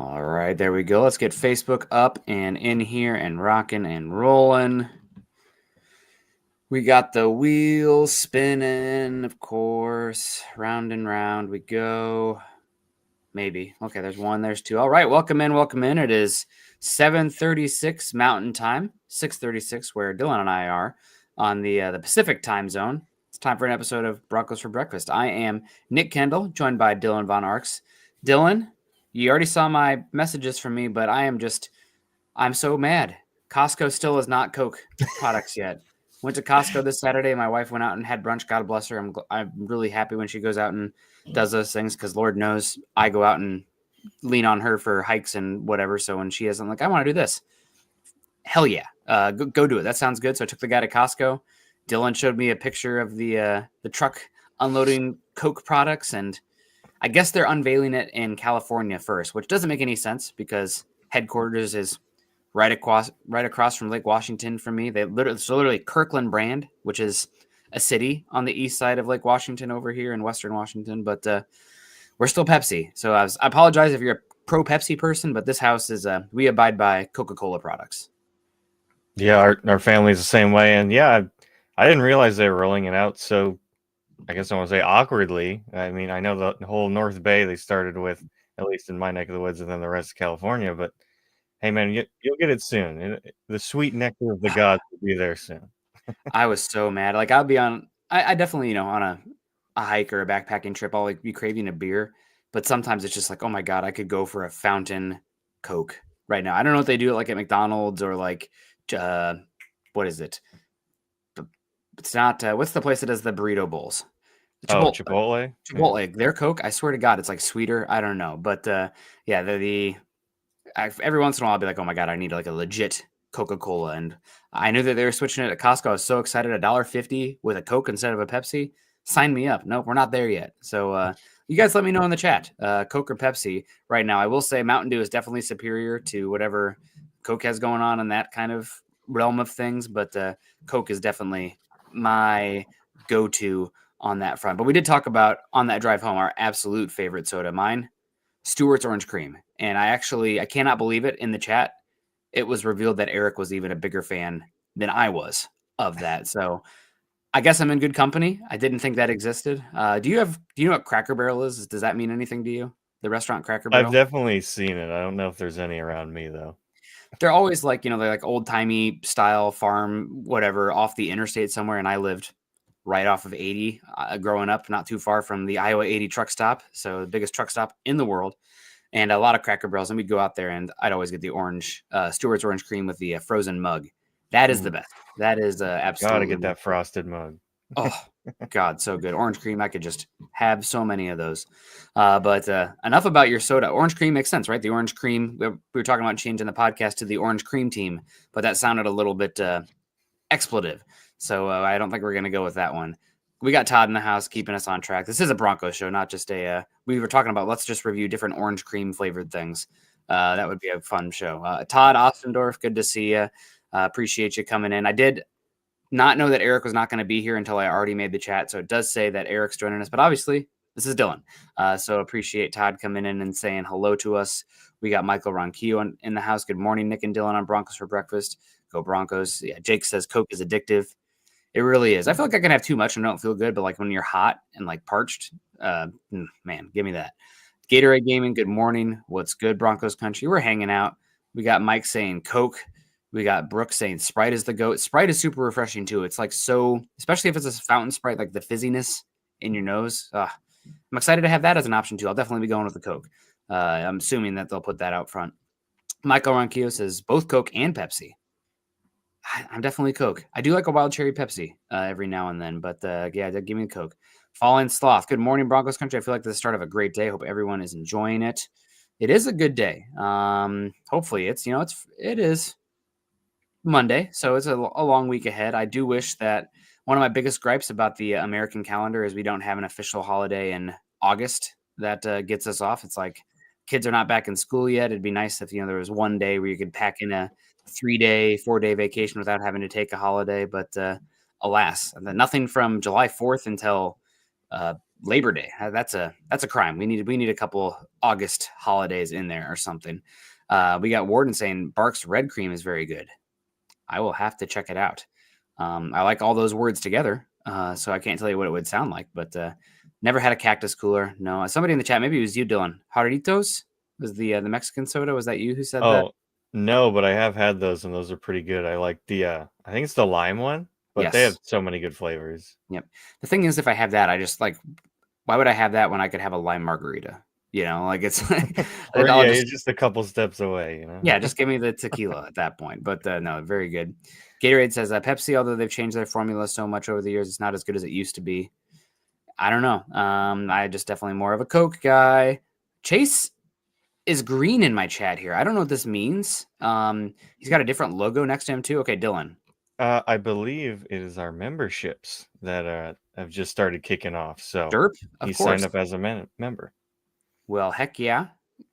All right, there we go. Let's get Facebook up and in here and rocking and rolling. We got the wheels spinning, of course. Round and round we go. Maybe. Okay, there's one, there's two. All right, welcome in, welcome in. It is 7:36 Mountain Time, 6:36 where Dylan and I are on the Pacific time zone. It's time for an episode of Broncos for Breakfast. I am Nick Kendell, joined by Dylan Von Arks. Dylan, you already saw my messages from me, but I'm so mad. Costco still has not Coke products yet. Went to Costco this Saturday. My wife went out and had brunch. God bless her. I'm really happy when she goes out and does those things because Lord knows I go out and lean on her for hikes and whatever. So when she isn't like, I want to do this, hell yeah, go do it. That sounds good. So I took the guy to Costco. Dylan showed me a picture of the truck unloading Coke products, and I guess they're unveiling it in California first, which doesn't make any sense because headquarters is right across from Lake Washington from me. It's literally Kirkland brand, which is a city on the east side of Lake Washington over here in Western Washington. But we're still Pepsi. So I apologize if you're a pro Pepsi person, but this house is we abide by Coca-Cola products. Yeah, our family's the same way. And yeah, I didn't realize they were rolling it out. So I guess I want to say awkwardly. I mean, I know the whole North Bay they started with, at least in my neck of the woods, and then the rest of California. But hey, man, you'll get it soon. The sweet nectar of the gods will be there soon. I was so mad. Like I'll be I definitely, on a hike or a backpacking trip, I'll like be craving a beer, but sometimes it's just like, oh my God, I could go for a fountain Coke right now. I don't know if they do it like at McDonald's or like, what is it? It's not, what's the place that does the burrito bowls? Chipotle. Chipotle. Their Coke, I swear to God, it's like sweeter. I don't know. But yeah, every once in a while I'll be like, oh my God, I need like a legit Coca-Cola. And I knew that they were switching it at Costco. I was so excited. $1.50 with a Coke instead of a Pepsi. Sign me up. Nope, we're not there yet. So you guys let me know in the chat, Coke or Pepsi right now. I will say Mountain Dew is definitely superior to whatever Coke has going on in that kind of realm of things. But Coke is definitely my go-to on that front. But we did talk about on that drive home, our absolute favorite soda. Mine, Stewart's Orange Cream. And I cannot believe it in the chat. It was revealed that Eric was even a bigger fan than I was of that. So I guess I'm in good company. I didn't think that existed. Do you know what Cracker Barrel is? Does that mean anything to you? The restaurant Cracker Barrel? I've definitely seen it. I don't know if there's any around me though. They're always like, they're like old timey style farm, whatever, off the interstate somewhere. And I lived right off of 80 growing up, not too far from the Iowa 80 truck stop. So the biggest truck stop in the world. And a lot of Cracker Barrels. And we'd go out there and I'd always get the Stewart's Orange Cream with the frozen mug. That is the best. That is absolutely. Gotta get that frosted mug. Oh, God, so good. Orange cream, I could just have so many of those. But enough about your soda. Orange cream makes sense, right? The orange cream, we were talking about changing the podcast to the orange cream team, but that sounded a little bit expletive. So I don't think we're going to go with that one. We got Todd in the house keeping us on track. This is a Broncos show, not just we were talking about, let's just review different orange cream flavored things. That would be a fun show. Todd Ostendorf, good to see you. Appreciate you coming in. I did not know that Eric was not going to be here until I already made the chat. So it does say that Eric's joining us, but obviously this is Dylan. So appreciate Todd coming in and saying hello to us. We got Michael Ronquillo in the house. Good morning, Nick and Dylan on Broncos for Breakfast. Go Broncos. Yeah, Jake says Coke is addictive. It really is. I feel like I can have too much and don't feel good, but like when you're hot and like parched, man, give me that. Gatorade Gaming, good morning. What's good, Broncos country? We're hanging out. We got Mike saying Coke. We got Brooke saying Sprite is the GOAT. Sprite is super refreshing too. It's like so, especially if it's a fountain Sprite, like the fizziness in your nose. I'm excited to have that as an option too. I'll definitely be going with the Coke. I'm assuming that they'll put that out front. Michael Ronquillo says both Coke and Pepsi. I'm definitely Coke. I do like a wild cherry Pepsi every now and then, but yeah, give me a Coke. Fallen Sloth. Good morning, Broncos country. I feel like this is the start of a great day. Hope everyone is enjoying it. It is a good day. Hopefully it is Monday, so it's a long week ahead. I do wish that one of my biggest gripes about the American calendar is we don't have an official holiday in August that gets us off. It's like kids are not back in school yet. It'd be nice if there was one day where you could pack in a 3-day, 4-day vacation without having to take a holiday. But alas, nothing from July 4th until Labor Day. That's a crime. We need a couple August holidays in there or something. We got Warden saying Bark's red cream is very good. I will have to check it out. I like all those words together, so I can't tell you what it would sound like, but never had a cactus cooler. No, somebody in the chat, maybe it was you, Dylan. Jarritos was the Mexican soda. Was that you who said that? Oh, no, but I have had those, and those are pretty good. I like the, I think it's the lime one, but they have Yes. so many good flavors. Yep. The thing is, if I have that, I just like, why would I have that when I could have a lime margarita? You know, like it's Or I'll yeah, just you're just a couple steps away, you know? yeah, just give me the tequila at that point. But no, very good. Gatorade says Pepsi, although they've changed their formula so much over the years, it's not as good as it used to be. I don't know. I just definitely more of a Coke guy. Chase is green in my chat here. I don't know what this means. He's got a different logo next to him too. Okay, Dylan. I believe it is our memberships that have just started kicking off. So Derp, of he course. signed up as a member. Well, heck yeah.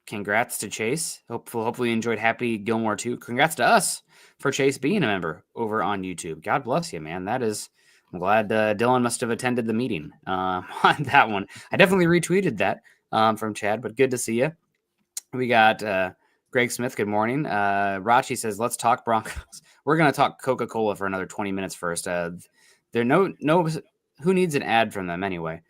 Congrats to Chase. Hopefully you enjoyed Happy Gilmore too. Congrats to us for Chase being a member over on YouTube. God bless you, man. I'm glad Dylan must have attended the meeting on that one. I definitely retweeted that from Chad, but good to see you. We got Greg Smith. Good morning. Rachi says, let's talk Broncos. We're going to talk Coca-Cola for another 20 minutes first. There no, who needs an ad from them anyway?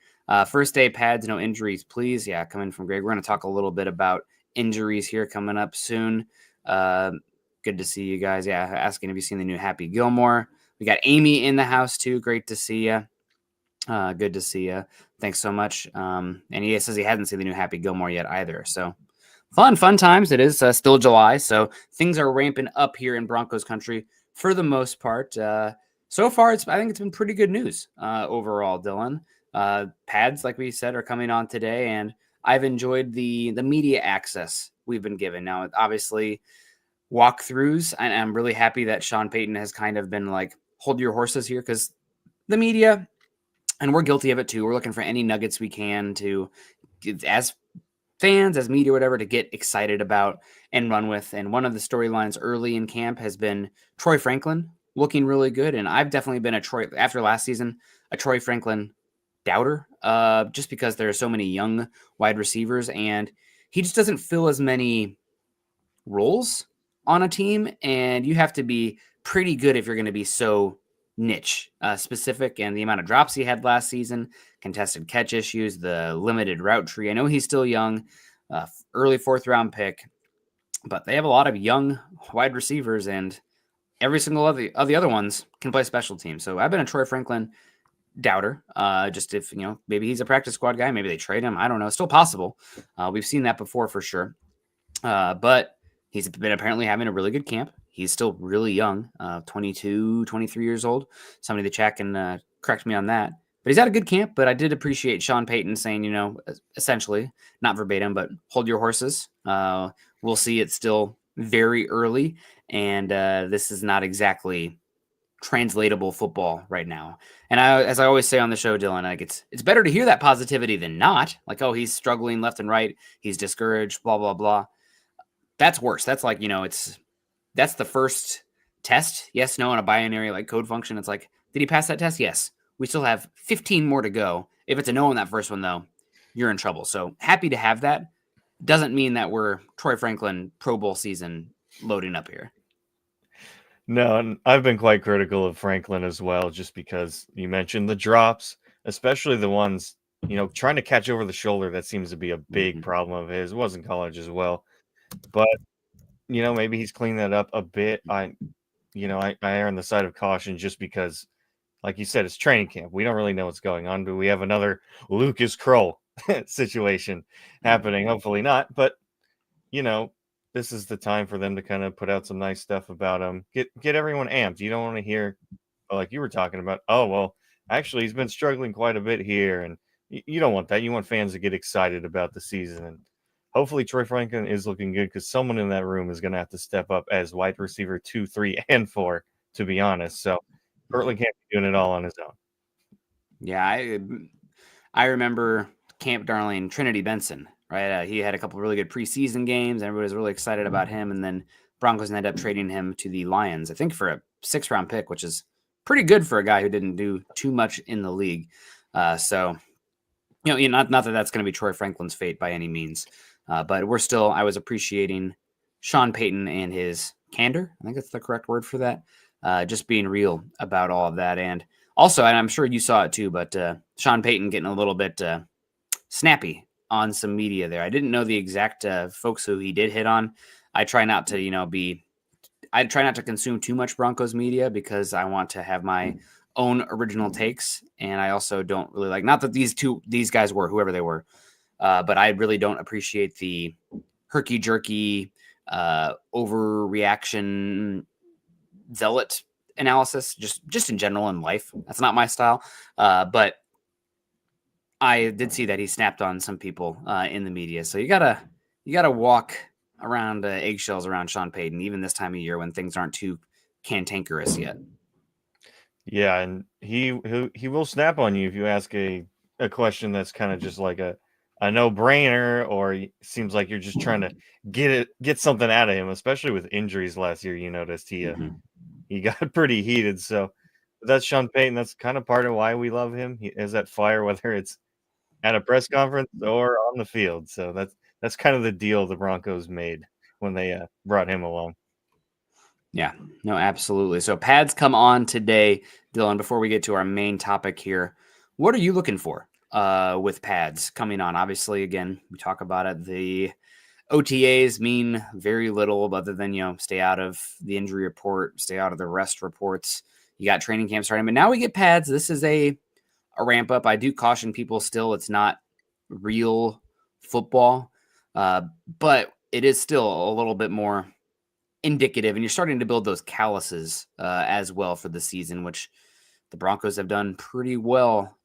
First day pads, no injuries, please. Yeah, coming from Greg. We're going to talk a little bit about injuries here coming up soon. Good to see you guys. Yeah, asking if you've seen the new Happy Gilmore. We got Amy in the house too. Great to see you. Good to see you. Thanks so much. And he says he hasn't seen the new Happy Gilmore yet either. So fun times. It is still July, so things are ramping up here in Broncos country for the most part. So far, I think it's been pretty good news overall, Dylan. Pads, like we said, are coming on today, and I've enjoyed the media access we've been given. Now, obviously, walkthroughs, and I'm really happy that Sean Payton has kind of been like, hold your horses here, because the media, and we're guilty of it too, we're looking for any nuggets we can to, as fans, as media, whatever, to get excited about and run with. And one of the storylines early in camp has been Troy Franklin looking really good. And I've definitely been after last season, a Troy Franklin doubter, just because there are so many young wide receivers and he just doesn't fill as many roles on a team. And you have to be pretty good if you're going to be so niche specific. And the amount of drops he had last season, contested catch issues, the limited route tree. I know he's still young, early 4th round pick, but they have a lot of young wide receivers, and every single of the other ones can play special teams. So I've been a Troy Franklin doubter. Just if, maybe he's a practice squad guy, maybe they trade him. I don't know. It's still possible. We've seen that before for sure. But he's been apparently having a really good camp. He's still really young, 22, 23 years old. Somebody in the chat can correct me on that. But he's had a good camp. But I did appreciate Sean Payton saying, essentially, not verbatim, but hold your horses. We'll see. It's still very early. And this is not exactly translatable football right now. And as I always say on the show, Dylan, like it's better to hear that positivity than not. Like, oh, he's struggling left and right. He's discouraged, blah, blah, blah. That's worse. That's like, that's the first test. Yes, no, on a binary like code function. It's like, did he pass that test? Yes. We still have 15 more to go. If it's a no on that first one, though, you're in trouble. So happy to have that. Doesn't mean that we're Troy Franklin Pro Bowl season loading up here. No, and I've been quite critical of Franklin as well, just because you mentioned the drops, especially the ones, trying to catch over the shoulder. That seems to be a big problem of his. It was in college as well. But, maybe he's cleaned that up a bit. I err on the side of caution just because, like you said, it's training camp. We don't really know what's going on. Do we have another Lucas Kroll situation happening? Hopefully not. But, this is the time for them to kind of put out some nice stuff about him. Get everyone amped. You don't want to hear, like you were talking about, oh, well, actually, he's been struggling quite a bit here. And you don't want that. You want fans to get excited about the season. And hopefully Troy Franklin is looking good, because someone in that room is going to have to step up as wide receiver 2, 3, and 4, to be honest. So Kirtland can't be doing it all on his own. Yeah, I remember Camp Darling Trinity Benson, right? He had a couple of really good preseason games. Everybody was really excited about him. And then Broncos ended up trading him to the Lions, I think for a 6th round pick, which is pretty good for a guy who didn't do too much in the league. So Not that that's going to be Troy Franklin's fate by any means, but I was appreciating Sean Payton and his candor. I think that's the correct word for that. Just being real about all of that. And also, and I'm sure you saw it too, but Sean Payton getting a little bit snappy on some media there. I didn't know the exact folks who he did hit on. I try not to, I try not to consume too much Broncos media because I want to have my own original takes. And I also don't really like, not that these guys were, whoever they were, but I really don't appreciate the herky jerky, overreaction, zealot analysis, just in general in life. That's not my style. But I did see that he snapped on some people in the media. So you gotta walk around eggshells around Sean Payton, even this time of year when things aren't too cantankerous yet. Yeah, and he will snap on you if you ask a question that's kind of just like a no-brainer, or seems like you're just trying to get something out of him, especially with injuries last year. You noticed he got pretty heated. So that's Sean Payton. That's kind of part of why we love him. He has that fire, whether it's at a press conference or on the field. So that's kind of the deal the Broncos made when they brought him along. Yeah, no, absolutely. So pads come on today, Dylan. Before we get to our main topic here, what are you looking for with pads coming on? Obviously, again, we talk about it. The OTAs mean very little other than, stay out of the injury report, stay out of the rest reports. You got training camp starting, but now we get pads. This is a ramp up. I do caution people still, it's not real football, but it is still a little bit more indicative, and you're starting to build those calluses as well for the season, which the Broncos have done pretty well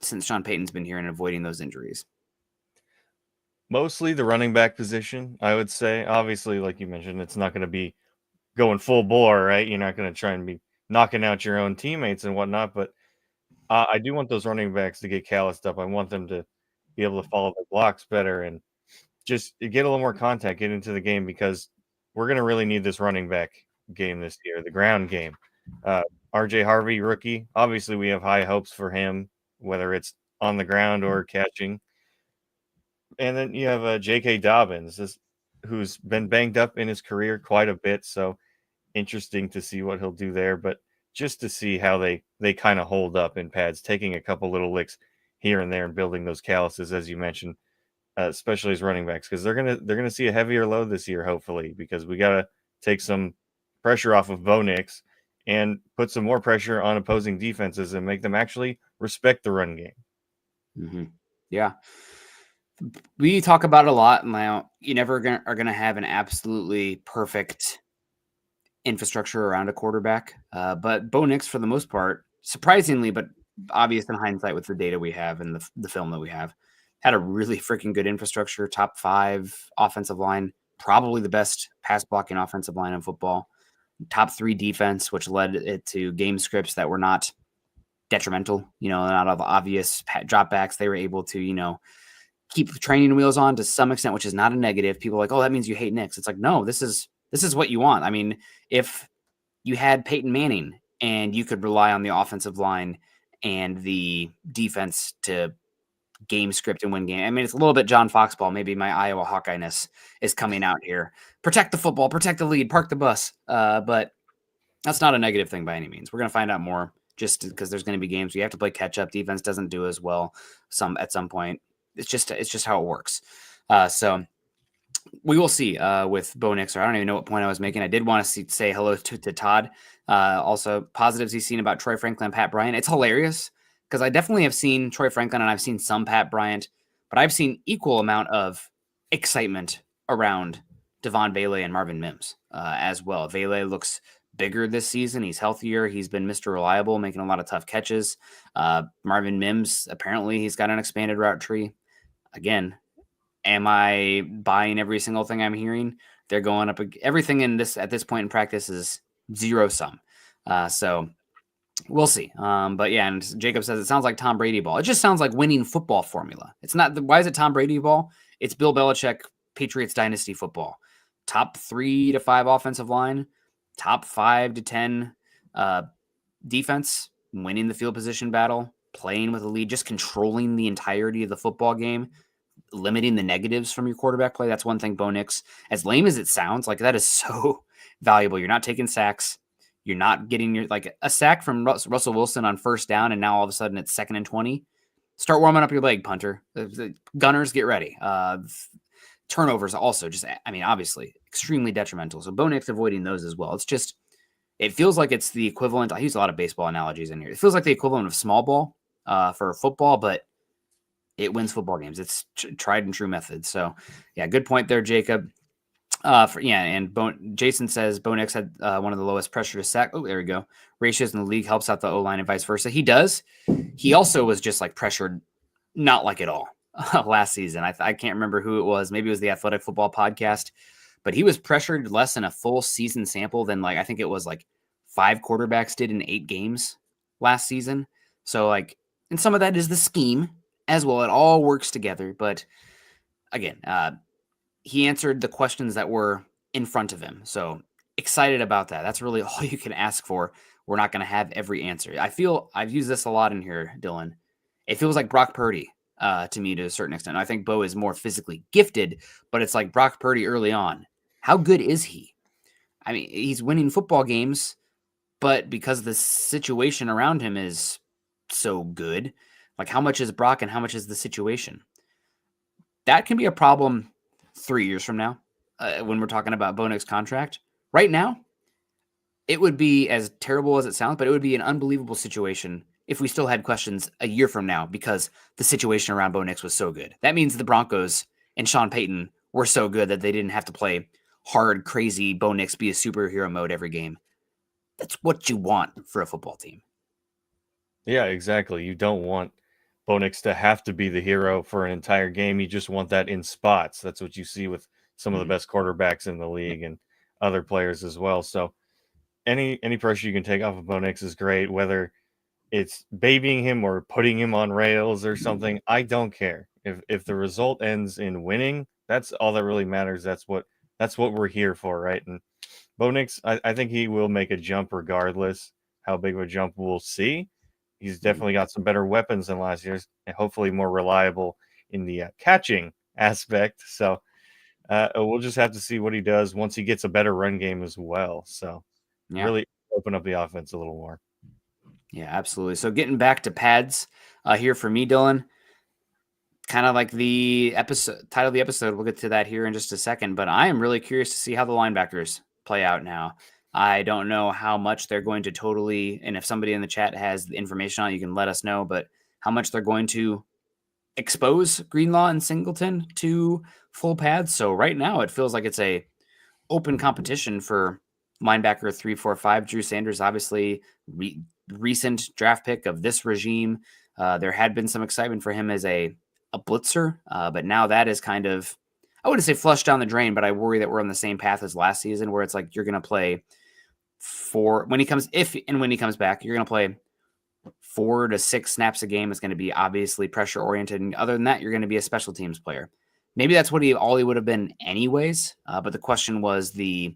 since Sean Payton's been here and avoiding those injuries. Mostly the running back position, I would say. Obviously, like you mentioned, it's not going to be going full bore, right? You're not going to try and be knocking out your own teammates and whatnot, but I do want those running backs to get calloused up. I want them to be able to follow the blocks better and just get a little more contact, get into the game, because we're going to really need this running back game this year, the ground game. RJ Harvey, rookie. Obviously, we have high hopes for him, whether it's on the ground or catching. And then you have J.K. Dobbins, who's been banged up in his career quite a bit. So interesting to see what he'll do there. But just to see how they kind of hold up in pads, taking a couple little licks here and there and building those calluses, as you mentioned, especially as running backs, because they're gonna see a heavier load this year, hopefully, because we gotta take some pressure off of Bo Nix and put some more pressure on opposing defenses and make them actually respect the run game. Mm-hmm. Yeah. We talk about it a lot now. You never are going to have an absolutely perfect infrastructure around a quarterback. But Bo Nix, for the most part, surprisingly, but obvious in hindsight with the data we have and the film that we have, had a really freaking good infrastructure, top 5 offensive line, probably the best pass blocking offensive line in football, top 3 defense, which led it to game scripts that were not detrimental, not of obvious dropbacks. They were able to, keep training wheels on to some extent, which is not a negative. People are like, oh, that means you hate Nix. It's like, no, this is what you want. I mean, if you had Peyton Manning and you could rely on the offensive line and the defense to game script and win game. I mean, it's a little bit John Foxball. Maybe my Iowa Hawkeye-ness is coming out here. Protect the football, protect the lead, park the bus. But that's not a negative thing by any means. We're going to find out more just because there's going to be games we have to play catch up. Defense doesn't do as well at some point. It's just how it works. So we will see with Bo Nix. I don't even know what point I was making. I did want to say hello to Todd. Also, positives he's seen about Troy Franklin and Pat Bryant. It's hilarious because I definitely have seen Troy Franklin and I've seen some Pat Bryant, but I've seen equal amount of excitement around Devon Bailey and Marvin Mims as well. Bailey looks bigger this season. He's healthier. He's been Mr. Reliable, making a lot of tough catches. Marvin Mims, apparently he's got an expanded route tree. Again, am I buying every single thing I'm hearing? They're going up. Everything at this point in practice is zero sum. So we'll see. But yeah, and Jacob says it sounds like Tom Brady ball. It just sounds like winning football formula. It's not. Why is it Tom Brady ball? It's Bill Belichick Patriots dynasty football. Top 3 to 5 offensive line, top 5 to 10 defense, winning the field position battle, playing with a lead, just controlling the entirety of the football game, limiting the negatives from your quarterback play. That's one thing Bo Nix, as lame as it sounds, like that is so valuable. You're not taking sacks. You're not getting your like a sack from Russell Wilson on first down, and now all of a sudden it's 2nd and 20. Start warming up your leg, punter. The Gunners, get ready. Turnovers also just, I mean, obviously extremely detrimental. So Bo Nix avoiding those as well. It's just, it feels like it's the equivalent. I use a lot of baseball analogies in here. It feels like the equivalent of small ball for football, but it wins football games. It's tried and true method. So, yeah, good point there, Jacob. Jason says Bo Nix had one of the lowest pressure to sack. Oh, there we go. Ratios in the league, helps out the O-line and vice versa. He does. He also was just like pressured, not like at all last season. I can't remember who it was. Maybe it was the Athletic Football Podcast, but he was pressured less in a full season sample than like I think it was like 5 quarterbacks did in 8 games last season. So like, and some of that is the scheme as well. It all works together. But again, he answered the questions that were in front of him. So excited about that. That's really all you can ask for. We're not going to have every answer. I feel I've used this a lot in here, Dylan. It feels like Brock Purdy to me to a certain extent. I think Bo is more physically gifted, but it's like Brock Purdy early on. How good is he? I mean, he's winning football games, but because the situation around him is so good, like how much is Brock and how much is the situation? That can be a problem 3 years from now when we're talking about Bo Nix's contract. Right now, it would be as terrible as it sounds, but it would be an unbelievable situation if we still had questions a year from now because the situation around Bo Nix was so good. That means the Broncos and Sean Payton were so good that they didn't have to play hard, crazy Bo Nix be a superhero mode every game. That's what you want for a football team. Yeah, exactly. You don't want Bo Nix to have to be the hero for an entire game. You just want that in spots. That's what you see with some of the best quarterbacks in the league and other players as well. So any pressure you can take off of Bo Nix is great, whether it's babying him or putting him on rails or something. I don't care. If the result ends in winning, that's all that really matters. That's what we're here for, right? And Bo Nix, I think he will make a jump regardless how big of a jump we'll see. He's definitely got some better weapons than last year's and hopefully more reliable in the catching aspect. So we'll just have to see what he does once he gets a better run game as well. So really open up the offense a little more. Yeah, absolutely. So getting back to pads here for me, Dylan, kind of like the title of the episode. We'll get to that here in just a second, but I am really curious to see how the linebackers play out now. I don't know how much they're going to totally, and if somebody in the chat has the information on it, you can let us know, but how much they're going to expose Greenlaw and Singleton to full pads. So right now it feels like it's a open competition for linebacker 3, 4, 5. Drew Sanders, obviously recent draft pick of this regime. There had been some excitement for him as a blitzer, but now that is kind of, I wouldn't say flushed down the drain, but I worry that we're on the same path as last season where it's like you're going to play when he comes back, you're going to play 4 to 6 snaps a game. Is going to be obviously pressure oriented. And other than that, you're going to be a special teams player. Maybe that's what all he would have been anyways. But the question was the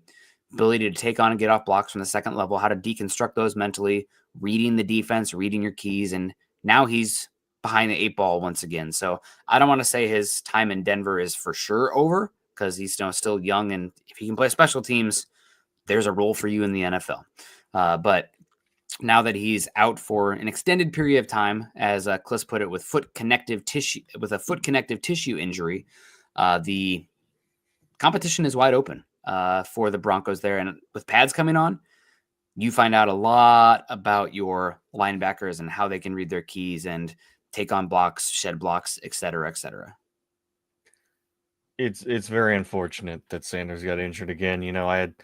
ability to take on and get off blocks from the second level, how to deconstruct those mentally, reading the defense, reading your keys. And now he's behind the 8 ball once again. So I don't want to say his time in Denver is for sure over because he's still young. And if he can play special teams, there's a role for you in the NFL. But now that he's out for an extended period of time, as Kliss put it, with a foot connective tissue injury, the competition is wide open for the Broncos there. And with pads coming on, you find out a lot about your linebackers and how they can read their keys and take on blocks, shed blocks, et cetera, et cetera. It's very unfortunate that Sanders got injured again. I had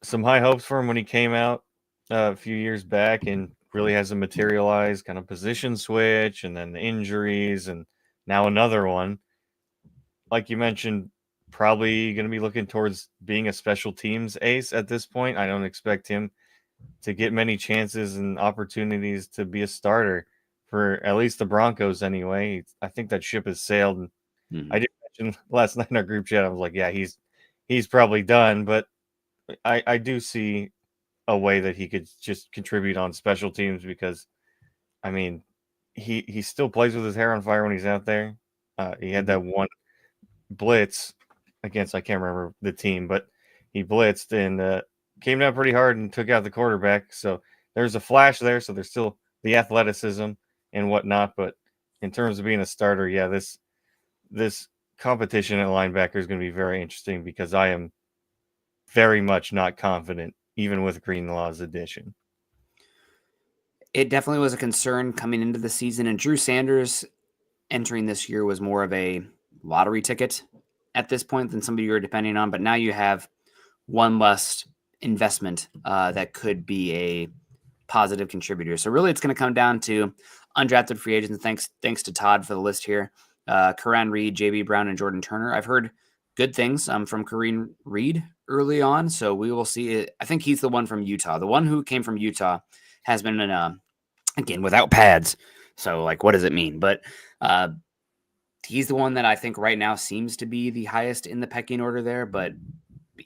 some high hopes for him when he came out a few years back and really hasn't materialized, kind of position switch and then the injuries and now another one. Like you mentioned, probably going to be looking towards being a special teams ace at this point. I don't expect him to get many chances and opportunities to be a starter for at least the Broncos anyway. I think that ship has sailed. I did mention last night in our group chat, I was like, yeah, he's probably done, but I do see a way that he could just contribute on special teams because, I mean, he still plays with his hair on fire when he's out there. He had that one blitz against, I can't remember the team, but he blitzed and came down pretty hard and took out the quarterback. So there's a flash there. So there's still the athleticism and whatnot. But in terms of being a starter, yeah, this competition at linebacker is going to be very interesting because I am very much not confident, even with Greenlaw's addition. It definitely was a concern coming into the season, and Drew Sanders entering this year was more of a lottery ticket at this point than somebody you were depending on. But now you have one less investment that could be a positive contributor. So really, it's going to come down to undrafted free agents. Thanks to Todd for the list here. Karan Reed, JB Brown, and Jordan Turner. I've heard good things from Kareem Reed early on, so we will see it. I think he's the one from Utah. The one who came from Utah has been again without pads. So like, what does it mean? But he's the one that I think right now seems to be the highest in the pecking order there. But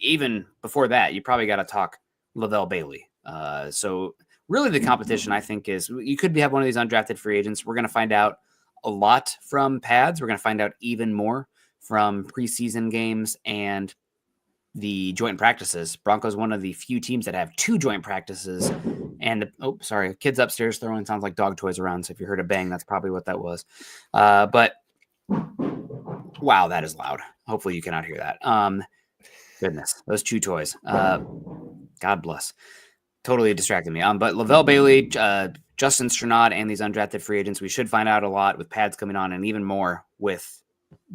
even before that, you probably got to talk Lavelle Bailey. So really the competition, I think, is you could have one of these undrafted free agents. We're going to find out a lot from pads. We're going to find out even more from preseason games and the joint practices. Broncos, one of the few teams that have 2 joint practices. And, oh, sorry, kids upstairs throwing sounds like dog toys around. So if you heard a bang, that's probably what that was. But wow, that is loud. Hopefully you cannot hear that. Goodness, those chew toys. God bless. Totally distracted me. But Lavelle Bailey, Justin Strnad, and these undrafted free agents, we should find out a lot with pads coming on and even more with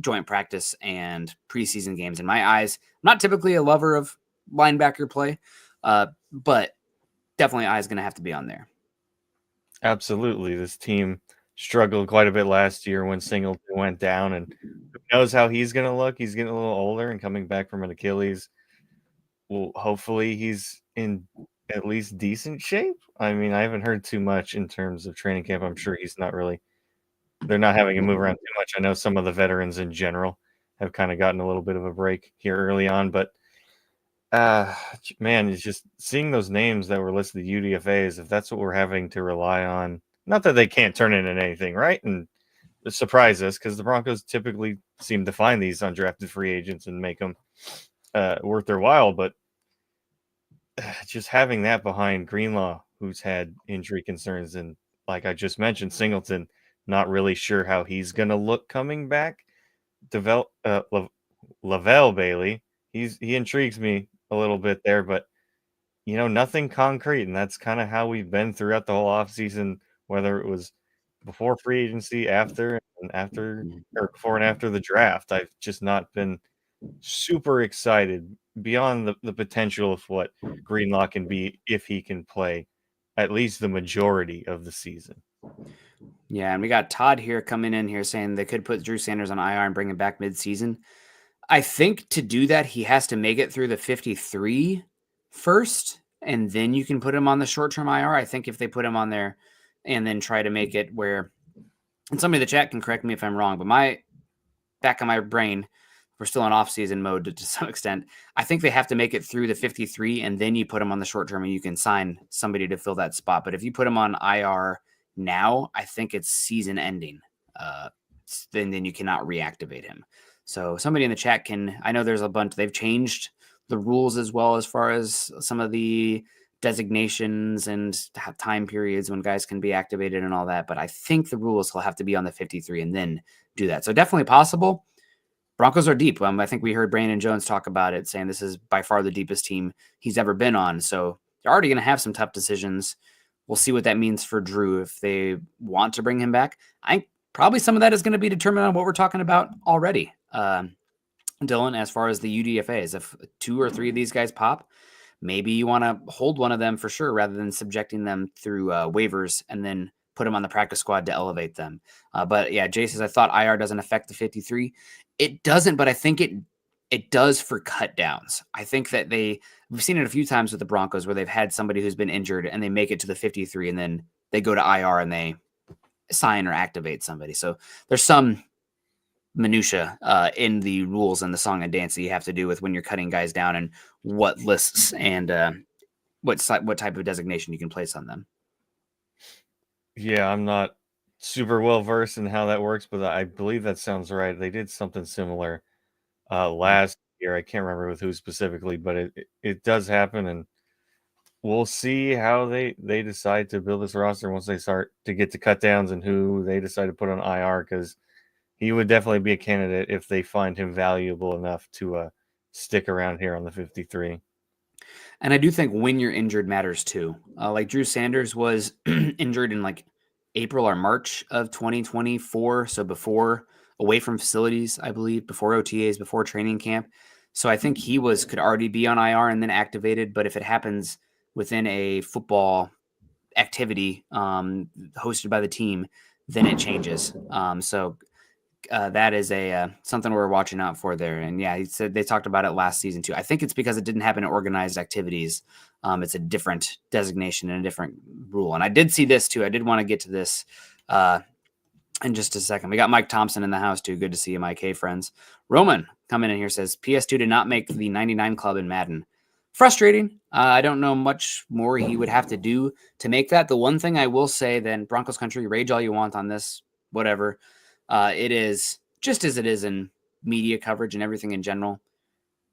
joint practice and preseason games. In my eyes, I'm not typically a lover of linebacker play, but definitely eyes going to have to be on there. Absolutely. This team struggled quite a bit last year when Singleton went down, and who knows how he's going to look. He's getting a little older and coming back from an Achilles. Well, hopefully he's in at least decent shape. I mean, I haven't heard too much in terms of training camp. I'm sure he's not really – they're not having him move around too much. I know some of the veterans in general have kind of gotten a little bit of a break here early on, but man, it's just seeing those names that were listed UDFAs, if that's what we're having to rely on. Not that they can't turn into anything, right? And surprise us, because the Broncos typically seem to find these undrafted free agents and make them worth their while. But just having that behind Greenlaw, who's had injury concerns, and like I just mentioned, Singleton, not really sure how he's going to look coming back. Lavelle Bailey, he intrigues me a little bit there, but nothing concrete, and that's kind of how we've been throughout the whole offseason, whether it was before free agency, after, or before and after the draft. I've just not been super excited beyond the potential of what Greenlaw can be if he can play at least the majority of the season. Yeah, and we got Todd here coming in here saying they could put Drew Sanders on IR and bring him back mid-season. I think to do that, he has to make it through the 53 first, and then you can put him on the short-term IR. I think if they put him on there and then try to make it where, and somebody in the chat can correct me if I'm wrong, but my back of my brain, we're still in off-season mode to some extent. I think they have to make it through the 53, and then you put him on the short-term, and you can sign somebody to fill that spot. But if you put him on IR now, I think it's season ending. Then you cannot reactivate him. So somebody in the chat I know there's a bunch, they've changed the rules as well as far as some of the designations and time periods when guys can be activated and all that. But I think the rules will have to be on the 53 and then do that. So definitely possible. Broncos are deep. I think we heard Brandon Jones talk about it, saying this is by far the deepest team he's ever been on. So they're already going to have some tough decisions. We'll see what that means for Drew if they want to bring him back. I think probably some of that is going to be determined on what we're talking about already. Dylan, as far as the UDFAs, if 2 or 3 of these guys pop, maybe you want to hold one of them for sure rather than subjecting them through waivers and then put them on the practice squad to elevate them. But yeah, Jay says, I thought IR doesn't affect the 53. It doesn't, but I think it does for cut downs. I think that we've seen it a few times with the Broncos where they've had somebody who's been injured and they make it to the 53 and then they go to IR and they sign or activate somebody. So there's some minutia in the rules and the song and dance that you have to do with when you're cutting guys down and what lists and what type of designation you can place on them. Yeah, I'm not super well versed in how that works, but I believe that sounds right. They did something similar last year. I can't remember with who specifically, but it does happen, and we'll see how they decide to build this roster once they start to get to cut downs and who they decide to put on IR, because he would definitely be a candidate if they find him valuable enough to stick around here on the 53. And I do think when you're injured matters too. Like Drew Sanders was injured in like April or March of 2024. So before, away from facilities, I believe, before OTAs, before training camp. So I think he could already be on IR and then activated. But if it happens within a football activity hosted by the team, then it changes. So that is a something we're watching out for there. And yeah, he said they talked about it last season too. I think it's because it didn't happen in organized activities. It's a different designation and a different rule. And I did see this too. I did want to get to this in just a second. We got Mike Thompson in the house too. Good to see you, Mike. Hey, friends. Roman coming in here says PS2 did not make the 99 club in Madden. Frustrating. I don't know much more he would have to do to make that. The one thing I will say, then Broncos country, rage all you want on this, whatever. It is just as it is in media coverage and everything in general.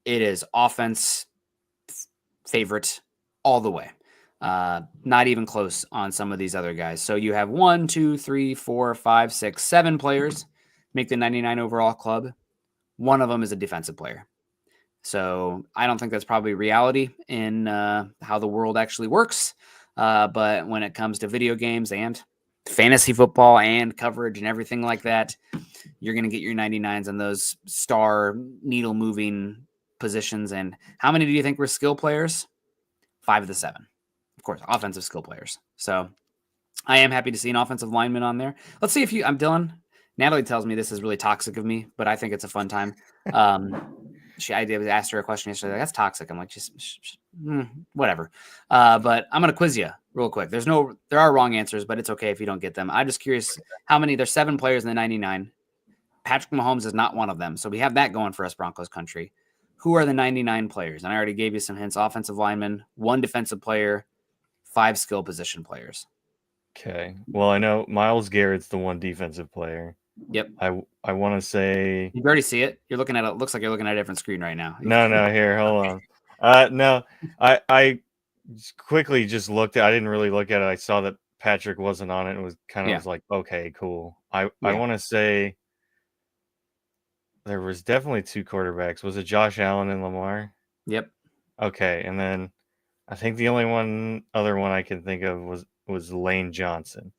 It is offense favorite all the way. Not even close on some of these other guys. So you have 1, 2, 3, 4, 5, 6, 7 players make the 99 overall club. One of them is a defensive player. So I don't think that's probably reality in how the world actually works. But when it comes to video games and fantasy football and coverage and everything like that, you're going to get your 99s on those star needle moving positions. And how many do you think were skill players? 5 of the 7, of course, offensive skill players. So I am happy to see an offensive lineman on there. Let's see if I'm Dylan. Natalie tells me this is really toxic of me, but I think it's a fun time. I asked her a question yesterday. Like, that's toxic. I'm like, just whatever. But I'm going to quiz you real quick. There are wrong answers, but it's okay if you don't get them. I'm just curious how many. There's 7 players in the 99. Patrick Mahomes is not one of them. So we have that going for us, Broncos country. Who are the 99 players? And I already gave you some hints. Offensive lineman, 1 defensive player, 5 skill position players. Okay. Well, I know Myles Garrett's the 1 defensive player. Yep. I want to say you already see it. You're looking at it. Looks like you're looking at a different screen right now. No, here, hold on. No, I quickly just looked at. I didn't really look at it. I saw that Patrick wasn't on it. And was kind of was like, okay, cool. I want to say there was definitely 2 quarterbacks. Was it Josh Allen and Lamar? Yep. Okay, and then I think the only other one I can think of was Lane Johnson.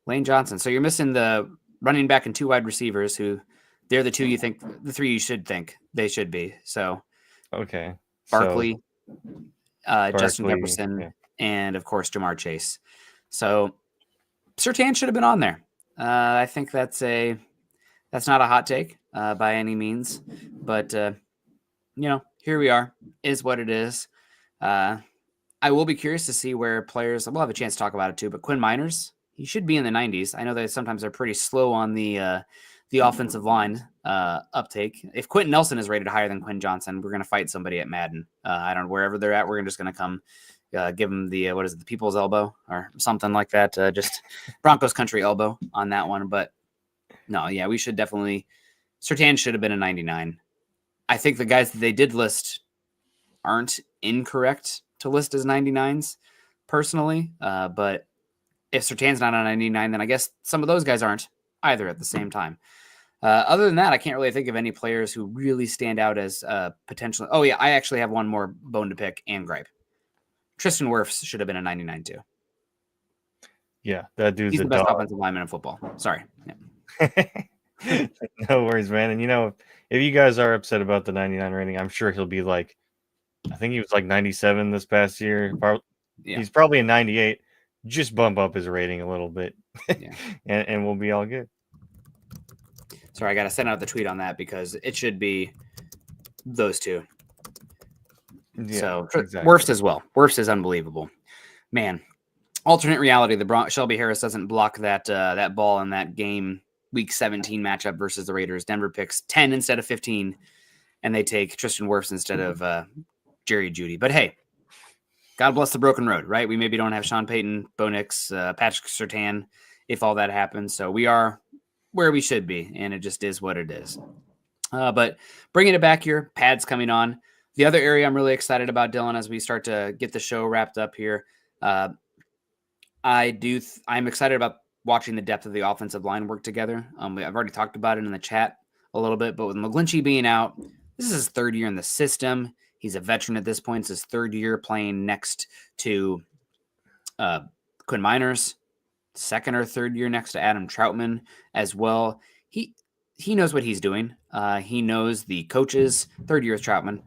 Lane Johnson. So you're missing the running back and 2 wide receivers who they're the 2 you think, the 3 you should think they should be. So okay, Barkley, Justin Jefferson, and of course Jamar Chase. So Surtain should have been on there. I think that's not a hot take by any means, but here we are. Is what it is. I will be curious to see where players. We'll have a chance to talk about it too. But Quinn Miners, he should be in the 90s. I know that sometimes they're pretty slow on the offensive line uptake. If Quentin Nelson is rated higher than Quinn Johnson, we're going to fight somebody at Madden. I don't know, wherever they're at, we're just going to come give them the, the people's elbow or something like that. Just Broncos country elbow on that one. But no, yeah, we should definitely, Surtain should have been a 99. I think the guys that they did list aren't incorrect to list as 99s personally. But if Surtain's not a 99, then I guess some of those guys aren't either at the same time. Other than that, I can't really think of any players who really stand out as potentially. Oh, yeah, I actually have one more bone to pick and gripe. Tristan Wirfs should have been a 99 too. Yeah, that dude's He's the best dog. offensive lineman in football. Sorry. Yeah. No worries, man. And if you guys are upset about the 99 rating, I'm sure he'll be like, I think he was like 97 this past year. Yeah. He's probably a 98. Just bump up his rating a little bit, and we'll be all good. Sorry, I got to send out the tweet on that because it should be those 2. Yeah, so exactly. Wirfs as well. Wirfs is unbelievable, man. Alternate reality: Shelby Harris doesn't block that ball in that game week 17 matchup versus the Raiders. Denver picks 10 instead of 15, and they take Tristan Wirfs instead of Jerry Jeudy. But hey, God bless the broken road, right? We maybe don't have Sean Payton, Bo Nix, Patrick Surtain if all that happens. So we are where we should be, and it just is what it is. But bringing it back here, pads coming on. The other area I'm really excited about, Dylan, as we start to get the show wrapped up here, I'm excited about watching the depth of the offensive line work together. I've already talked about it in the chat a little bit, but with McGlinchey being out, this is his third year in the system. He's a veteran at this point. It's his third year playing next to Quinn Miners, second or third year next to Adam Troutman as well. He knows what he's doing. He knows the coaches, third year with Troutman,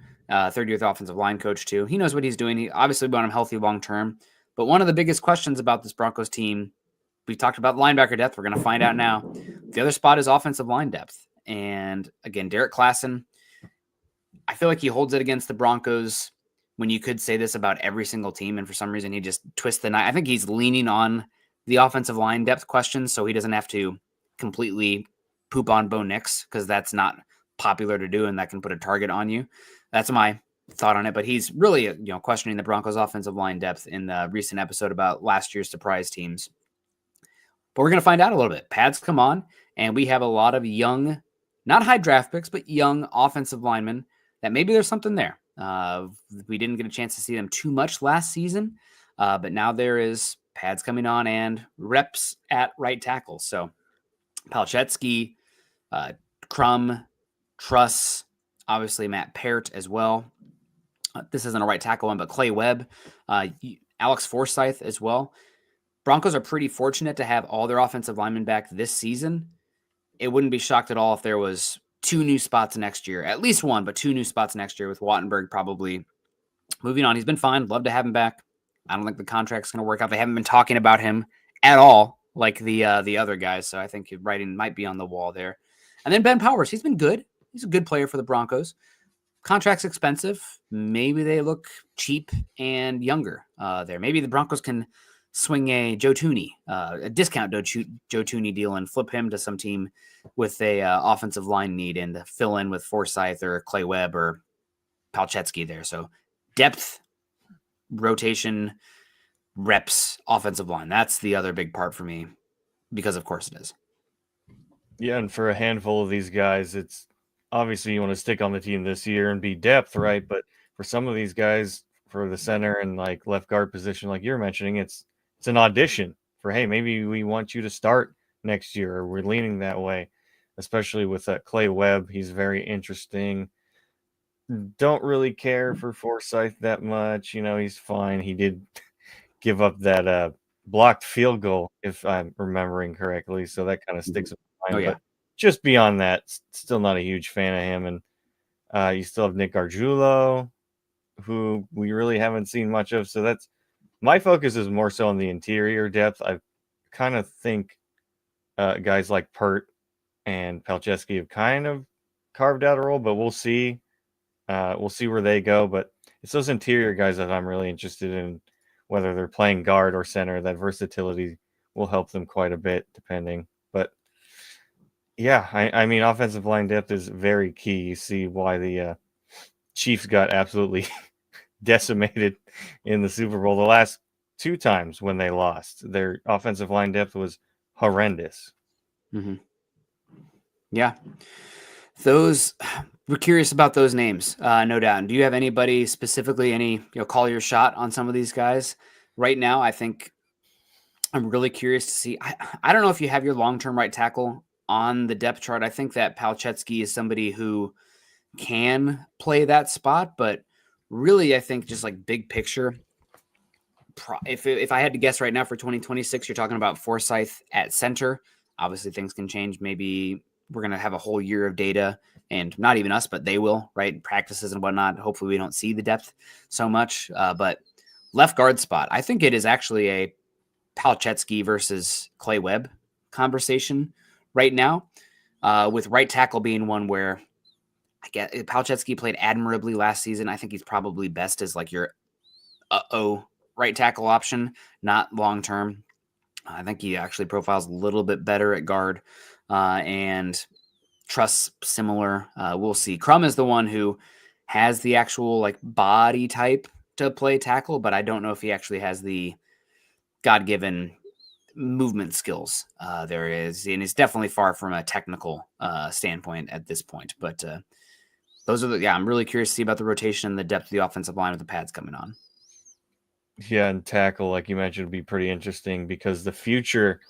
third year with offensive line coach too. He knows what he's doing. He obviously want him healthy long term. But one of the biggest questions about this Broncos team, we talked about linebacker depth. We're going to find out now. The other spot is offensive line depth. And again, Derek Klassen, I feel like he holds it against the Broncos when you could say this about every single team. And for some reason, he just twists the knife. I think he's leaning on the offensive line depth questions so he doesn't have to completely poop on Bo Nix, because that's not popular to do and that can put a target on you. That's my thought on it, but he's really, questioning the Broncos offensive line depth in the recent episode about last year's surprise teams. But we're going to find out a little bit. Pads come on, and we have a lot of young, not high draft picks, but young offensive linemen that maybe there's something there. We didn't get a chance to see them too much last season, but now there is pads coming on and reps at right tackle. So Palczewski, Crum, Truss, obviously Matt Peart as well. This isn't a right tackle one, but Clay Webb, Alex Forsyth as well. Broncos are pretty fortunate to have all their offensive linemen back this season. It wouldn't be shocked at all if there was 2 new spots next year, at least 1, but 2 new spots next year with Wattenberg probably moving on. He's been fine. Love to have him back. I don't think the contract's going to work out. They haven't been talking about him at all like the other guys, so I think writing might be on the wall there. And then Ben Powers, he's been good. He's a good player for the Broncos. Contract's expensive. Maybe they look cheap and younger there. Maybe the Broncos can swing a Joe Thuney, a discount Joe Thuney deal and flip him to some team with a offensive line need and fill in with Forsyth or Clay Webb or Palczewski there. So depth, rotation, reps, offensive line. That's the other big part for me, because of course it is. Yeah, and for a handful of these guys, it's obviously you want to stick on the team this year and be depth, right? But for some of these guys, for the center and like left guard position, like you're mentioning, it's an audition for, hey, maybe we want you to start next year, or we're leaning that way, especially with Clay Webb. He's very interesting. Don't really care for Forsyth that much. He's fine. He did give up that blocked field goal, if I'm remembering correctly. So that kind of sticks in my mind. Oh, yeah. But just beyond that, still not a huge fan of him. And you still have Nick Gargiulo, who we really haven't seen much of. So that's my focus is more so on the interior depth. I kind of think guys like Peart and Palczewski have kind of carved out a role, but we'll see. We'll see where they go. But it's those interior guys that I'm really interested in, whether they're playing guard or center. That versatility will help them quite a bit, depending. But yeah, I mean, offensive line depth is very key. You see why the Chiefs got absolutely decimated in the Super Bowl the last 2 times when they lost. Their offensive line depth was horrendous. Mm-hmm. Yeah. We're curious about those names, no doubt. And do you have anybody specifically, call your shot on some of these guys right now? I think I'm really curious to see. I don't know if you have your long-term right tackle on the depth chart. I think that Palczewski is somebody who can play that spot, but really, I think just like big picture, if I had to guess right now for 2026, you're talking about Forsyth at center. Obviously, things can change. Maybe we're going to have a whole year of data, and not even us, but they will, right? Practices and whatnot. Hopefully, we don't see the depth so much. But left guard spot, I think it is actually a Palczewski versus Clay Webb conversation right now, with right tackle being one where I guess Palczewski played admirably last season. I think he's probably best as like your right tackle option, not long term. I think he actually profiles a little bit better at guard, and Truss similar. We'll see. Crum is the one who has the actual like body type to play tackle, but I don't know if he actually has the God-given movement skills there is, and it's definitely far from a technical standpoint at this point. But those are I'm really curious to see about the rotation and the depth of the offensive line with the pads coming on. Yeah, and tackle, like you mentioned, would be pretty interesting because the future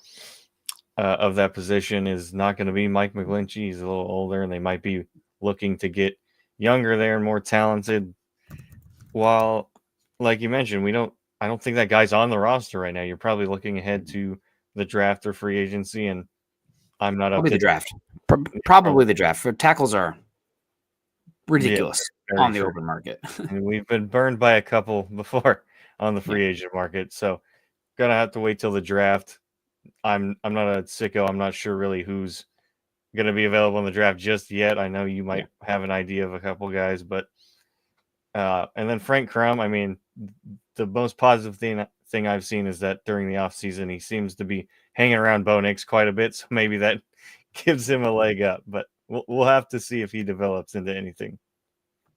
of that position is not going to be Mike McGlinchey. He's a little older, and they might be looking to get younger there and more talented. While, like you mentioned, I don't think that guy's on the roster right now. You're probably looking ahead to the draft or free agency, and I'm not up Probably to the draft. Probably the draft. For tackles are ridiculous on the open market. And we've been burned by a couple before on the free agent market, so gonna have to wait till the draft. I'm not a sicko. I'm not sure really who's gonna be available in the draft just yet. I know you might have an idea of a couple guys, but and then Frank Crum. I mean, the most positive thing I've seen is that during the offseason, he seems to be hanging around Bo Nix quite a bit, so maybe that gives him a leg up. But we'll have to see if he develops into anything.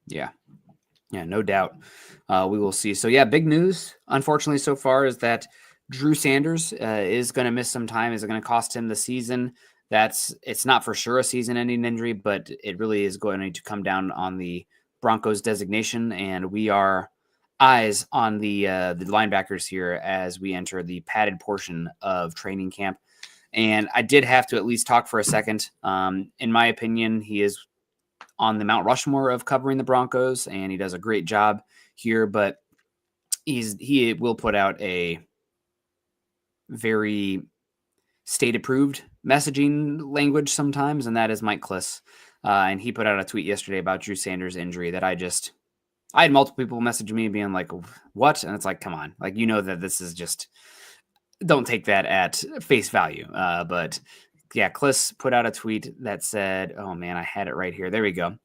Yeah, no doubt. We will see. So, big news, unfortunately, so far is that Drew Sanders is going to miss some time. Is it going to cost him the season? It's not for sure a season-ending injury, but it really is going to come down on the Broncos designation, and we are eyes on the linebackers here as we enter the padded portion of training camp. And I did have to at least talk for a second. In my opinion, he is on the Mount Rushmore of covering the Broncos, and he does a great job here, but he will put out a very state-approved messaging language sometimes, and that is Mike Kliss. And he put out a tweet yesterday about Drew Sanders' injury that I had multiple people message me being like, what? And it's like, come on. Like, that this is just, don't take that at face value. But Kliss put out a tweet that said, oh man, I had it right here. There we go.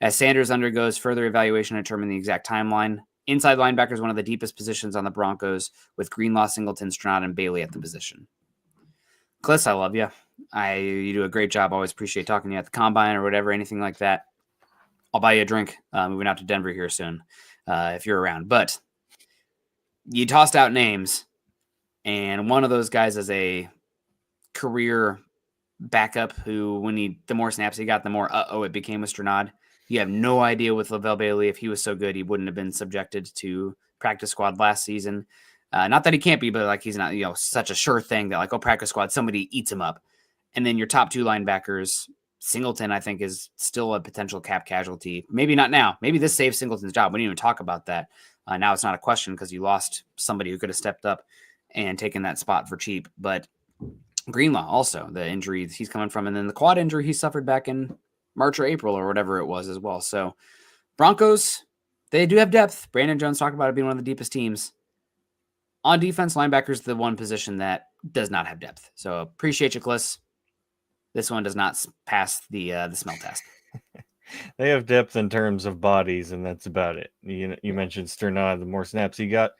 As Sanders undergoes further evaluation to determine the exact timeline, inside linebacker is one of the deepest positions on the Broncos with Greenlaw, Singleton, Stranad, and Bailey at the position. Kliss, I love you. You do a great job. Always appreciate talking to you at the combine or whatever, anything like that. I'll buy you a drink moving out to Denver here soon if you're around. But you tossed out names, and one of those guys is a career backup who, the more snaps he got, the more it became with Stranad. You have no idea with Lavelle Bailey. If he was so good, he wouldn't have been subjected to practice squad last season. Not that he can't be, but like he's not, such a sure thing that like, practice squad, somebody eats him up. And then your top two linebackers, Singleton, I think, is still a potential cap casualty. Maybe not now. Maybe this saves Singleton's job. We didn't even talk about that. Now it's not a question because you lost somebody who could have stepped up and taken that spot for cheap. But Greenlaw also, the injury he's coming from, and then the quad injury he suffered back in March or April or whatever it was as well. So Broncos, they do have depth. Brandon Jones talked about it being one of the deepest teams. On defense, linebacker is the one position that does not have depth. So appreciate you, Kliss. This one does not pass the smell test. They have depth in terms of bodies, and that's about it. You mentioned Stranad. The more snaps he got,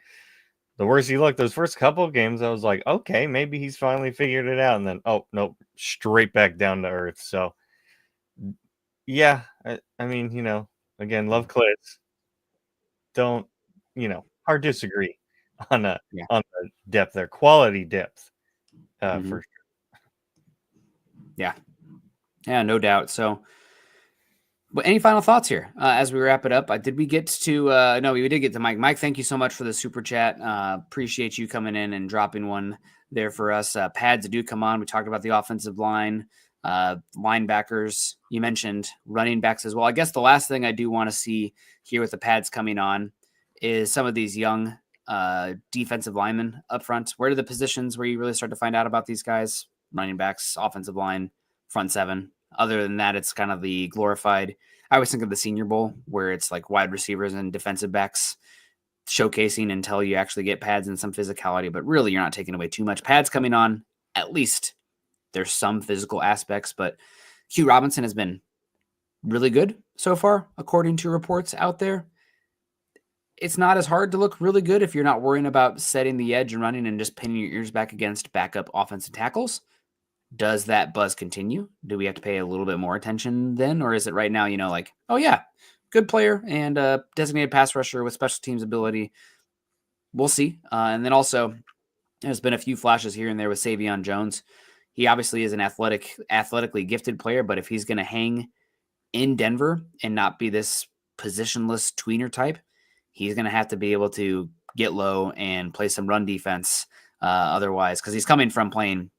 the worse he looked. Those first couple of games, I was like, okay, maybe he's finally figured it out. And then, oh, nope, straight back down to earth. So, yeah, I mean, again, love Kliss. Don't, hard disagree on the depth there. Quality depth, for sure. Yeah, no doubt. So, but any final thoughts here as we wrap it up? Did we get to? No, we did get to Mike. Mike, thank you so much for the super chat. Appreciate you coming in and dropping one there for us. Pads do come on. We talked about the offensive line, linebackers. You mentioned running backs as well. I guess the last thing I do want to see here with the pads coming on is some of these young defensive linemen up front. Where are the positions where you really start to find out about these guys? Running backs, offensive line, front seven. Other than that, it's kind of the glorified. I always think of the Senior Bowl where it's like wide receivers and defensive backs showcasing until you actually get pads and some physicality. But really, you're not taking away too much. Pads coming on, at least there's some physical aspects. But Hugh Robinson has been really good so far, according to reports out there. It's not as hard to look really good if you're not worrying about setting the edge and running and just pinning your ears back against backup offensive tackles. Does that buzz continue? Do we have to pay a little bit more attention then? Or is it right now, like, oh yeah, good player and designated pass rusher with special teams ability. We'll see. And then also There's been a few flashes here and there with Savion Jones. He obviously is an athletically gifted player, but if he's going to hang in Denver and not be this positionless tweener type, he's going to have to be able to get low and play some run defense otherwise, because he's coming from playing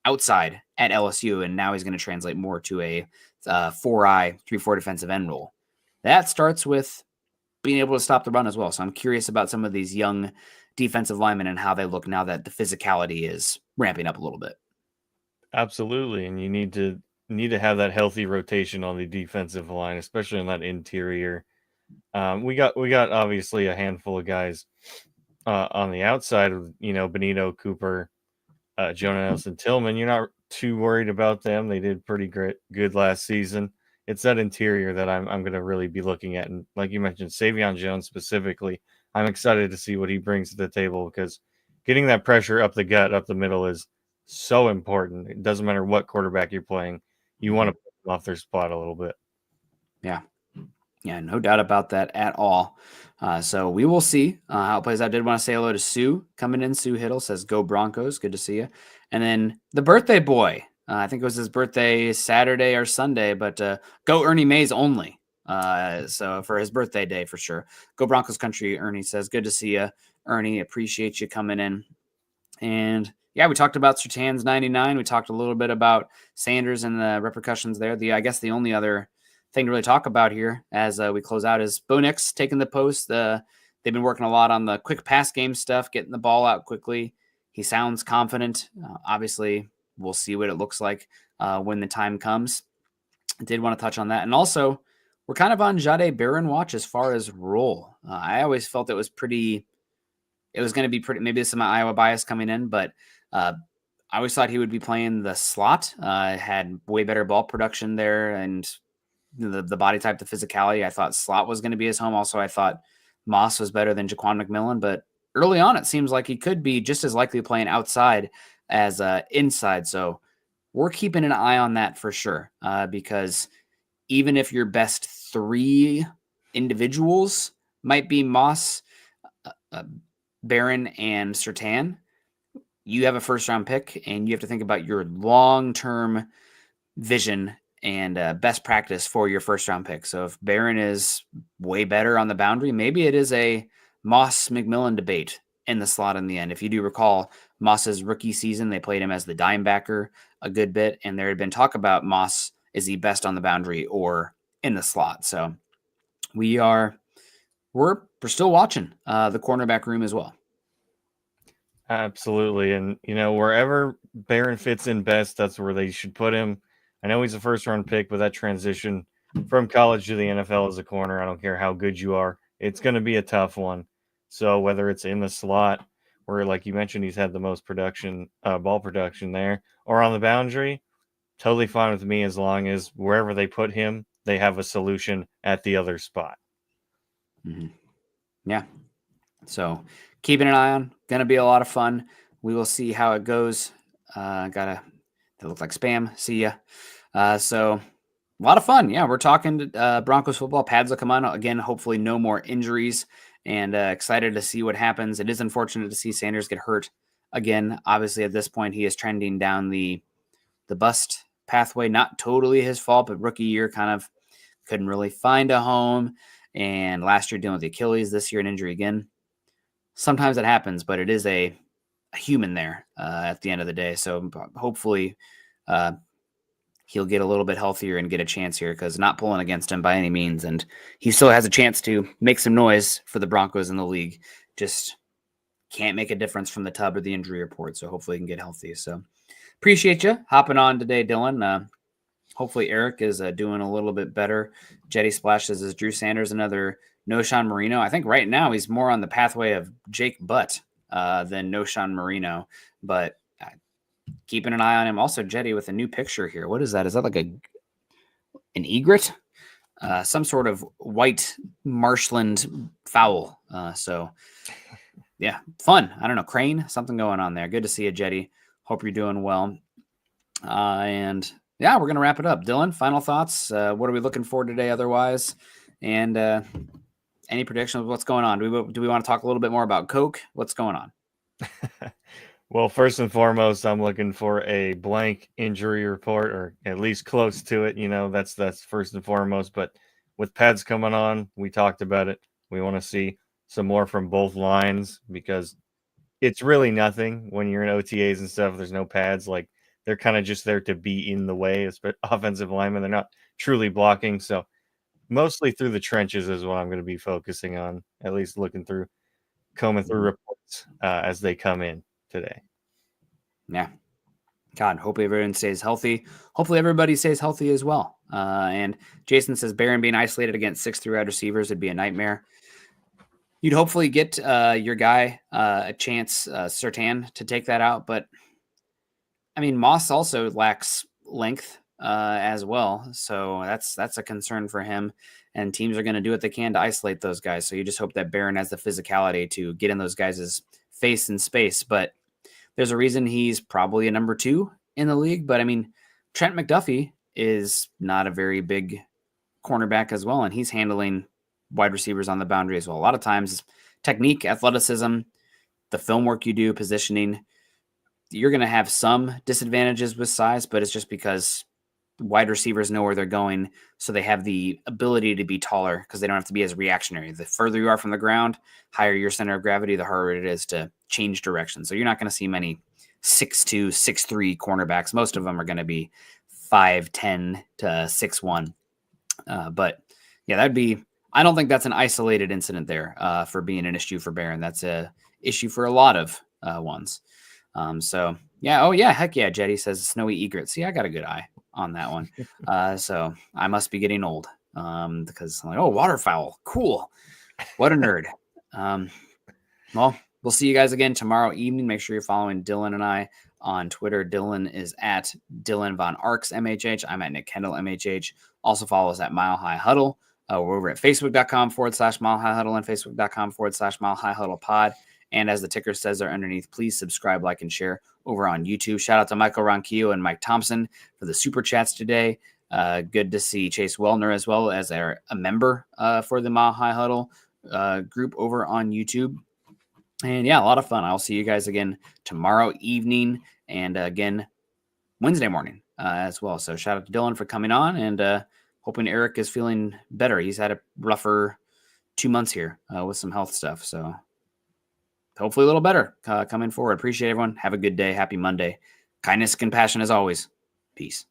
outside at LSU, and now he's going to translate more to a 4-eye, 3-4 defensive end role. That starts with being able to stop the run as well. So I'm curious about some of these young defensive linemen and how they look now that the physicality is ramping up a little bit. Absolutely, and you need to have that healthy rotation on the defensive line, especially on that interior. We got obviously a handful of guys on the outside of Benito, Cooper, Jonah Nelson, Tillman. You're not too worried about them. They did pretty good last season. It's that interior that I'm going to really be looking at, and like you mentioned, Savion Jones specifically. I'm excited to see what he brings to the table, because getting that pressure up the gut, up the middle is so important. It doesn't matter what quarterback you're playing. You want to put them off their spot a little bit. Yeah, no doubt about that at all. So we will see how it plays out. I did want to say hello to Sue coming in. Sue Hiddle says, "Go Broncos." Good to see you. And then the birthday boy. I think it was his birthday Saturday or Sunday, but go Ernie Mays only. So for his birthday day, for sure. Go Broncos country, Ernie says. Good to see you, Ernie. Appreciate you coming in. And yeah, we talked about Surtain's 99. We talked a little bit about Sanders and the repercussions there. I guess the only other thing to really talk about here as we close out is Bo Nix taking the post. They've been working a lot on the quick pass game stuff, getting the ball out quickly. He sounds confident. Obviously, we'll see what it looks like when the time comes. I did want to touch on that. And also, we're kind of on Jahdae Barron watch as far as role. I always felt it was going to be pretty, maybe some Iowa bias coming in, but I always thought he would be playing the slot. Had way better ball production there, and the body type, the physicality. I thought slot was going to be his home. Also, I thought Moss was better than Jaquan McMillan, but early on, it seems like he could be just as likely playing outside as inside. So we're keeping an eye on that for sure, because even if your best 3 individuals might be Moss, Barron, and Surtain, you have a first-round pick, and you have to think about your long-term vision and best practice for your first-round pick. So if Barron is way better on the boundary, maybe it is a Moss-McMillan debate in the slot in the end. If you do recall Moss's rookie season, they played him as the dime backer a good bit, and there had been talk about Moss, is he best on the boundary or in the slot? So we're still watching the cornerback room as well. Absolutely. And, wherever Barron fits in best, that's where they should put him. I know he's a first-round pick, but that transition from college to the NFL as a corner, I don't care how good you are, it's going to be a tough one. So whether it's in the slot, where, like you mentioned, he's had the most ball production there, or on the boundary, totally fine with me, as long as wherever they put him, they have a solution at the other spot. Mm-hmm. Yeah. So keeping an eye on, going to be a lot of fun. We will see how it goes. That look like spam. See ya. So a lot of fun. Yeah, we're talking Broncos football. Pads will come on again. Hopefully no more injuries, and excited to see what happens. It is unfortunate to see Sanders get hurt again. Obviously, at this point, he is trending down the bust pathway. Not totally his fault, but rookie year kind of couldn't really find a home. And last year dealing with the Achilles, this year an injury again. Sometimes it happens, but it is a human there at the end of the day. So hopefully he'll get a little bit healthier and get a chance here, because not pulling against him by any means. And he still has a chance to make some noise for the Broncos in the league. Just can't make a difference from the tub or the injury report. So hopefully he can get healthy. So appreciate you hopping on today, Dylan. Hopefully Eric is doing a little bit better. Jetty splashes as Drew Sanders, another Noshan Marino. I think right now he's more on the pathway of Jake Butt than Noshan Marino, but keeping an eye on him. Also, Jetty with a new picture here. What is that? Is that like an egret? Some sort of white marshland fowl. So, yeah, fun. I don't know, crane, something going on there. Good to see you, Jetty. Hope you're doing well. And yeah, we're going to wrap it up. Dylan, final thoughts. What are we looking for today otherwise? And any predictions of what's going on? Do we want to talk a little bit more about Coke? What's going on? Well, first and foremost, I'm looking for a blank injury report, or at least close to it. That's first and foremost. But with pads coming on, we talked about it. We want to see some more from both lines because it's really nothing when you're in OTAs and stuff. There's no pads. Like, they're kind of just there to be in the way. It's offensive linemen. They're not truly blocking. So mostly through the trenches is what I'm going to be focusing on. At least combing through reports as they come in today. Yeah. God, hopefully everyone stays healthy. Hopefully everybody stays healthy as well. And Jason says Barron being isolated against 6'3" wide receivers would be a nightmare. You'd hopefully get your guy a chance, Surtain, to take that out. But, I mean, Moss also lacks length as well. So that's a concern for him. And teams are going to do what they can to isolate those guys. So you just hope that Barron has the physicality to get in those guys' face and space. But there's a reason he's probably a number 2 in the league. But, I mean, Trent McDuffie is not a very big cornerback as well, and he's handling wide receivers on the boundary as well. A lot of times, technique, athleticism, the film work you do, positioning, you're going to have some disadvantages with size, but it's just because wide receivers know where they're going, so they have the ability to be taller because they don't have to be as reactionary. The further you are from the ground, higher your center of gravity, the harder it is to change direction. So you're not going to see many 6'2", 6'3" cornerbacks. Most of them are going to be 5'10" to 6'1". But yeah, I don't think that's an isolated incident there for being an issue for Barron. That's a issue for a lot of ones. So yeah. Oh yeah. Heck yeah. Jetty says snowy egret. See, I got a good eye on that one. So I must be getting old because I'm like, oh, waterfowl. Cool. What a nerd. Well, we'll see you guys again tomorrow evening. Make sure you're following Dylan and I on Twitter. Dylan is at Dylan Von Arks MHH. I'm at Nick Kendell MHH. Also follow us at Mile High Huddle. We're over at Facebook.com/Mile High Huddle and Facebook.com/Mile High Huddle Pod. And as the ticker says there underneath, please subscribe, like, and share over on YouTube. Shout out to Michael Ronquillo and Mike Thompson for the super chats today. Good to see Chase Wellner as well as a member for the Mile High Huddle group over on YouTube. And yeah, a lot of fun. I'll see you guys again tomorrow evening and again Wednesday morning as well. So shout out to Dylan for coming on and hoping Eric is feeling better. He's had a rougher 2 months here with some health stuff. So hopefully a little better coming forward. Appreciate everyone. Have a good day. Happy Monday. Kindness, compassion as always. Peace.